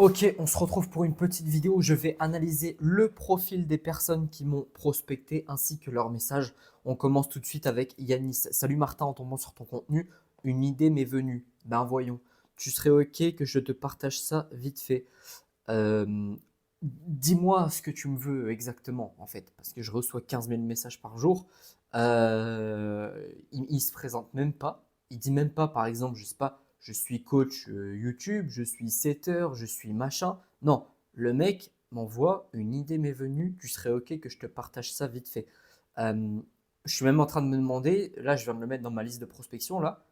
Ok, on se retrouve pour une petite vidéo où je vais analyser le profil des personnes qui m'ont prospecté ainsi que leurs messages. On commence tout de suite avec Yanis. Salut Martin, en tombant sur ton contenu, une idée m'est venue. Ben voyons, tu serais ok que je te partage ça vite fait. Euh, Dis-moi ce que tu me veux exactement en fait, parce que je reçois 15 000 messages par jour. Il se présente même pas. Il dit même pas, par exemple, je sais pas, je suis coach YouTube, je suis setter, je suis machin. Non, le mec m'envoie une idée m'est venue, tu serais ok que je te partage ça vite fait. Euh, je suis même en train de me demander, là je viens de le mettre dans ma liste de prospection là,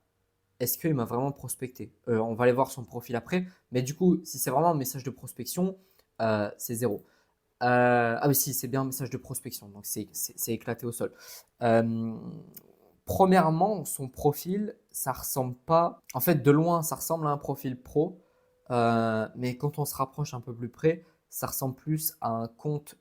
est-ce qu'il m'a vraiment prospecté? On va aller voir son profil après, mais du coup, si c'est vraiment un message de prospection, c'est zéro. Ah oui, si, c'est bien un message de prospection, donc c'est éclaté au sol. Euh, Premièrement, son profil, ça ressemble pas. En fait, de loin, ça ressemble à un profil pro, mais quand on se rapproche un peu plus près, ça ressemble plus à un compte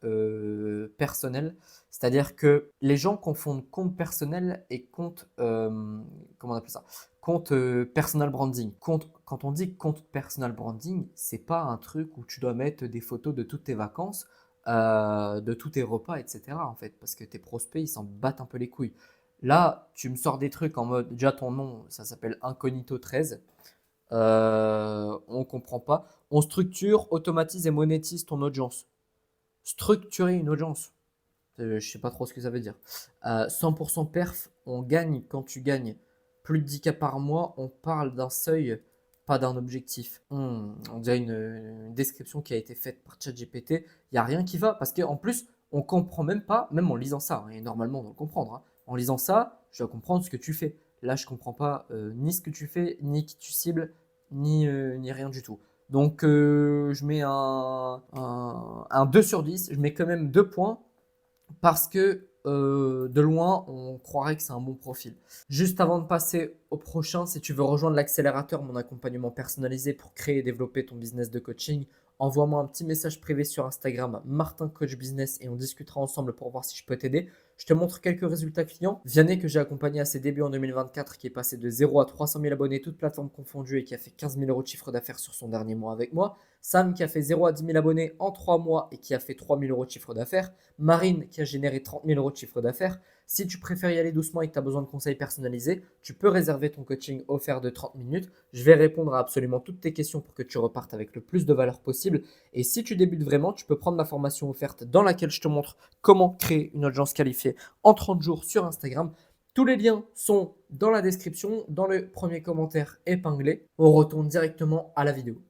personnel. C'est-à-dire que les gens confondent compte personnel et compte, comment on appelle ça? Compte personal branding. Quand on dit compte personal branding, c'est pas un truc où tu dois mettre des photos de toutes tes vacances, de tous tes repas, etc. En fait, parce que tes prospects, ils s'en battent un peu les couilles. Là, tu me sors des trucs en mode, déjà ton nom, ça s'appelle Incognito 13. On comprend pas. On structure, automatise et monétise ton audience. Structurer une audience. Je sais pas trop ce que ça veut dire. 100% perf, on gagne quand tu gagnes plus de 10K par mois. On parle d'un seuil, pas d'un objectif. On dirait une description qui a été faite par ChatGPT. Il n'y a rien qui va parce qu'en plus, on comprend même pas, même en lisant ça, hein, et normalement on doit le comprendre, hein. En lisant ça, je dois comprendre ce que tu fais. Là, je comprends pas ni ce que tu fais, ni qui tu cibles, ni rien du tout. Donc, je mets un 2 sur 10. Je mets quand même 2 points parce que de loin, on croirait que c'est un bon profil. Juste avant de passer au prochain, si tu veux rejoindre l'accélérateur, mon accompagnement personnalisé pour créer et développer ton business de coaching, envoie-moi un petit message privé sur Instagram, Martin Coach Business, et on discutera ensemble pour voir si je peux t'aider. Je te montre quelques résultats clients. Vianney, que j'ai accompagné à ses débuts en 2024, qui est passé de 0 à 300 000 abonnés, toutes plateformes confondues, et qui a fait 15 000 euros de chiffre d'affaires sur son dernier mois avec moi. Sam, qui a fait 0 à 10 000 abonnés en 3 mois et qui a fait 3 000 euros de chiffre d'affaires. Marine, qui a généré 30 000 euros de chiffre d'affaires. Si tu préfères y aller doucement et que tu as besoin de conseils personnalisés, tu peux réserver ton coaching offert de 30 minutes. Je vais répondre à absolument toutes tes questions pour que tu repartes avec le plus de valeur possible. Et si tu débutes vraiment, tu peux prendre ma formation offerte dans laquelle je te montre comment créer une audience qualifiée en 30 jours sur Instagram. Tous les liens sont dans la description, dans le premier commentaire épinglé. On retourne directement à la vidéo.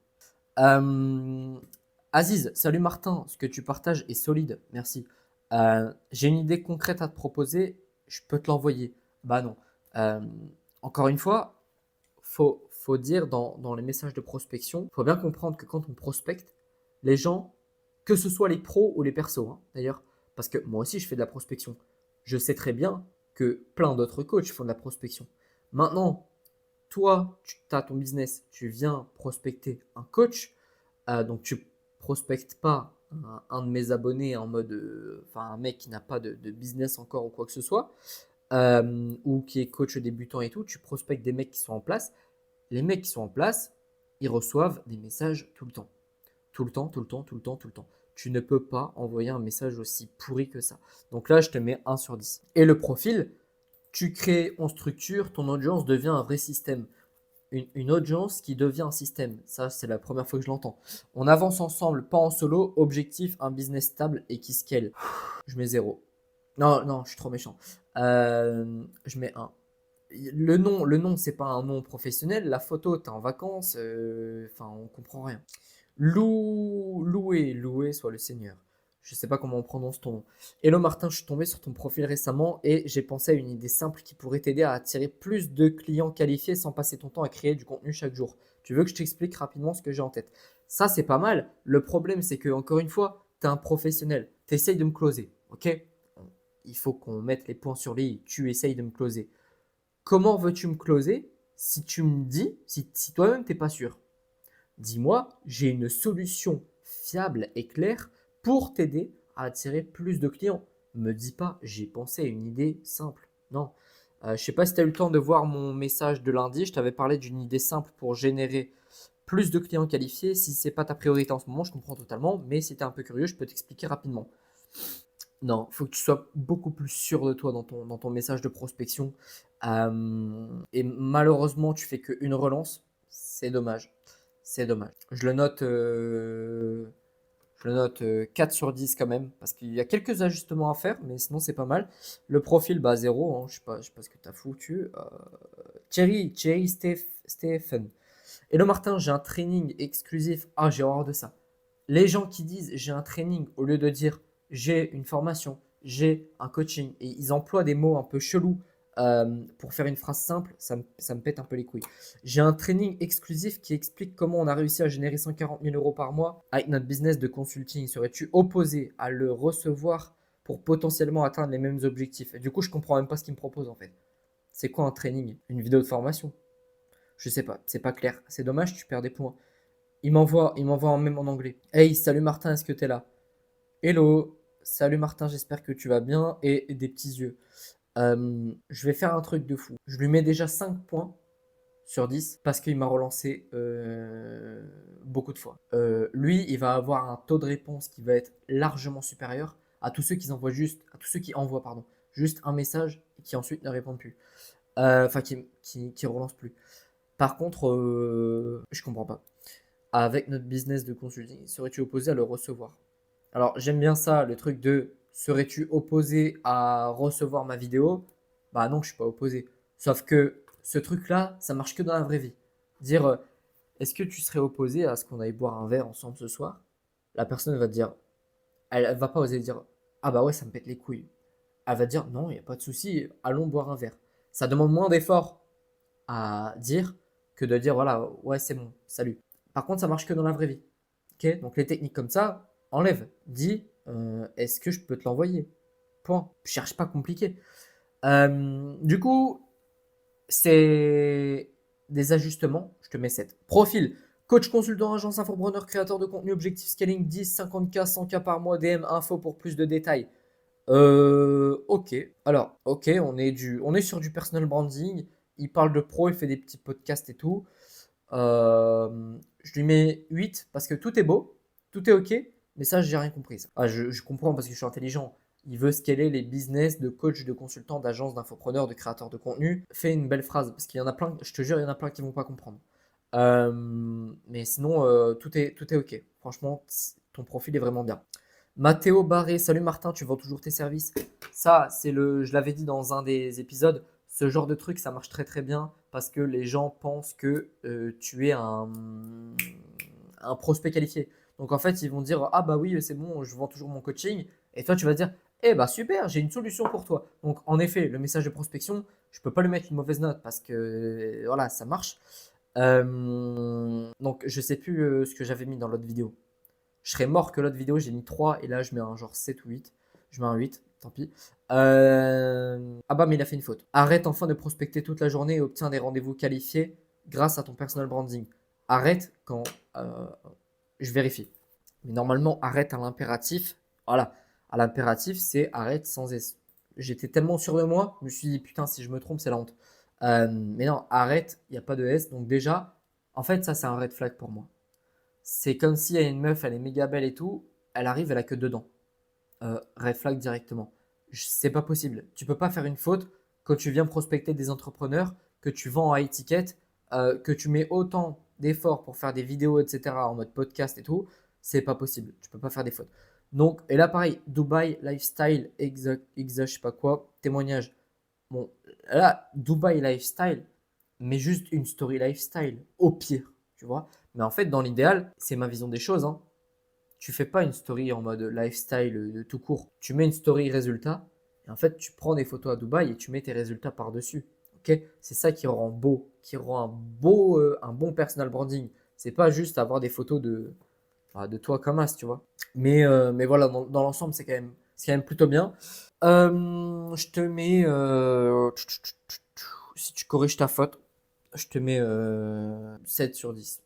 Euh, Aziz, salut Martin, ce que tu partages est solide, merci. J'ai une idée concrète à te proposer, je peux te l'envoyer. Bah non. Euh, Encore une fois, faut dire dans les messages de prospection, il faut bien comprendre que quand on prospecte, les gens, que ce soit les pros ou les persos, hein, d'ailleurs, parce que moi aussi je fais de la prospection, je sais très bien que plein d'autres coachs font de la prospection. Maintenant, toi, tu as ton business, tu viens prospecter un coach, donc tu prospectes pas un de mes abonnés en mode, enfin un mec qui n'a pas de business encore ou quoi que ce soit, ou qui est coach débutant et tout, tu prospectes des mecs qui sont en place. Les mecs qui sont en place, ils reçoivent des messages tout le temps. Tout le temps, tout le temps, tout le temps, tout le temps. Tu ne peux pas envoyer un message aussi pourri que ça. Donc là, je te mets 1 sur 10. Et le profil, tu crées, on structure, ton audience devient un vrai système. Une audience qui devient un système. Ça, c'est la première fois que je l'entends. On avance ensemble, pas en solo. Objectif, un business stable et qui scale. Je mets 0. Non, non, je suis trop méchant. Je mets 1. Le nom, c'est pas un nom professionnel. La photo, t'es en vacances. Enfin, on comprend rien. Loué soit le Seigneur. Je sais pas comment on prononce ton nom. Hello Martin, je suis tombé sur ton profil récemment et j'ai pensé à une idée simple qui pourrait t'aider à attirer plus de clients qualifiés sans passer ton temps à créer du contenu chaque jour. Tu veux que je t'explique rapidement ce que j'ai en tête? Ça, c'est pas mal. Le problème, c'est que, encore une fois, tu es un professionnel. Tu essayes de me closer. Ok? Il faut qu'on mette les points sur les i. Tu essayes de me closer. Comment veux-tu me closer si tu me dis, si toi-même t'es pas sûr? Dis-moi, j'ai une solution fiable et claire pour t'aider à attirer plus de clients. Me dis pas, j'ai pensé à une idée simple. Non. Je sais pas si tu as eu le temps de voir mon message de lundi. Je t'avais parlé d'une idée simple pour générer plus de clients qualifiés. Si ce n'est pas ta priorité en ce moment, je comprends totalement. Mais si tu es un peu curieux, je peux t'expliquer rapidement. Non, il faut que tu sois beaucoup plus sûr de toi dans ton message de prospection. Et malheureusement, tu fais qu'une relance. C'est dommage. C'est dommage. Je le note 4 sur 10 quand même, parce qu'il y a quelques ajustements à faire, mais sinon c'est pas mal. Le profil, bah 0, hein, je sais pas ce que tu as foutu. Thierry Stephen. Hello Martin, j'ai un training exclusif. Ah, j'ai horreur de ça. Les gens qui disent j'ai un training, au lieu de dire j'ai une formation, j'ai un coaching, et ils emploient des mots un peu chelous pour faire une phrase simple, ça me pète un peu les couilles. J'ai un training exclusif qui explique comment on a réussi à générer 140 000 euros par mois avec notre business de consulting. Serais-tu opposé à le recevoir pour potentiellement atteindre les mêmes objectifs? Et du coup, je comprends même pas ce qu'il me propose en fait. C'est quoi un training? Une vidéo de formation? Je sais pas, c'est pas clair. C'est dommage, tu perds des points. Il m'envoie même en anglais. Hey, salut Martin, est-ce que tu es là? Hello, salut Martin, j'espère que tu vas bien et des petits yeux. Je vais faire un truc de fou. Je lui mets déjà 5 points sur 10 parce qu'il m'a relancé beaucoup de fois. Lui, il va avoir un taux de réponse qui va être largement supérieur à tous ceux qui envoient, pardon, juste un message et qui ensuite ne répondent plus. Enfin, qui relancent plus. Par contre, je comprends pas. Avec notre business de consulting, serais-tu opposé à le recevoir? Alors, j'aime bien ça, le truc de serais-tu opposé à recevoir ma vidéo? Bah non, je suis pas opposé. Sauf que ce truc-là, ça marche que dans la vraie vie. Dire, est-ce que tu serais opposé à ce qu'on aille boire un verre ensemble ce soir? La personne va te dire, elle va pas oser dire, ah bah ouais, ça me pète les couilles. Elle va dire, non, il n'y a pas de souci, allons boire un verre. Ça demande moins d'efforts à dire que de dire, voilà, ouais, c'est bon, salut. Par contre, ça marche que dans la vraie vie. Ok, donc les techniques comme ça, enlève. Dis, est-ce que je peux te l'envoyer? Point. Cherche pas compliqué. Du coup, c'est des ajustements. Je te mets 7. Profil. Coach, consultant, agence, infopreneur, créateur de contenu, objectif scaling 10, 50K, 100K par mois, DM, info pour plus de détails. Ok. Alors, ok, on est sur du personal branding. Il parle de pro, il fait des petits podcasts et tout. Je lui mets 8 parce que tout est beau, tout est ok, mais ça, j'ai rien compris. Ah, je comprends parce que je suis intelligent. Il veut scaler les business de coach, de consultant, d'agence, d'infopreneur, de créateur de contenu. Fais une belle phrase parce qu'il y en a plein, je te jure, il y en a plein qui vont pas comprendre. Mais sinon, tout est ok. Franchement, ton profil est vraiment bien. Mathéo Barré, salut Martin, tu vends toujours tes services? Ça, je l'avais dit dans un des épisodes, ce genre de truc, ça marche très très bien parce que les gens pensent que tu es un prospect qualifié. Donc en fait, ils vont dire, ah bah oui, c'est bon, je vends toujours mon coaching. Et toi, tu vas dire, eh bah super, j'ai une solution pour toi. Donc en effet, le message de prospection, je ne peux pas lui mettre une mauvaise note parce que voilà, ça marche. Donc je sais plus ce que j'avais mis dans l'autre vidéo. Je serais mort que l'autre vidéo, j'ai mis 3 et là, je mets un genre 7 ou 8. Je mets un 8, tant pis. Ah bah, mais il a fait une faute. Arrête enfin de prospecter toute la journée et obtiens des rendez-vous qualifiés grâce à ton personal branding. Arrête quand je vérifie. Mais normalement, arrête à l'impératif. Voilà. À l'impératif, c'est arrête sans S. J'étais tellement sûr de moi, je me suis dit, putain, si je me trompe, c'est la honte. Mais non, arrête, il n'y a pas de S. Donc déjà, en fait, ça, c'est un red flag pour moi. C'est comme s'il y a une meuf, elle est méga belle et tout, elle arrive, elle a que deux dents. Red flag directement. C'est pas possible. Tu peux pas faire une faute quand tu viens prospecter des entrepreneurs, que tu vends à étiquette, que tu mets autant d'efforts pour faire des vidéos, etc. en mode podcast et tout. C'est pas possible. Tu peux pas faire des fautes. Donc, et là, pareil, Dubaï, lifestyle, je sais pas quoi, témoignage. Bon, là, Dubaï lifestyle, mais juste une story lifestyle, au pire, tu vois. Mais en fait, dans l'idéal, c'est ma vision des choses, hein. Tu fais pas une story en mode lifestyle tout court. Tu mets une story résultat et en fait, tu prends des photos à Dubaï et tu mets tes résultats par-dessus. Ok, c'est ça qui rend beau, qui rend un bon personal branding. C'est pas juste avoir des photos de toi comme as, tu vois. Mais voilà, dans l'ensemble, c'est quand même plutôt bien. Je te mets, si tu corriges ta faute, je te mets 7 sur 10.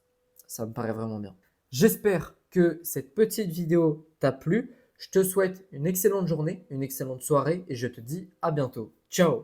Ça me paraît vraiment bien. J'espère que cette petite vidéo t'a plu. Je te souhaite une excellente journée, une excellente soirée et je te dis à bientôt. Ciao!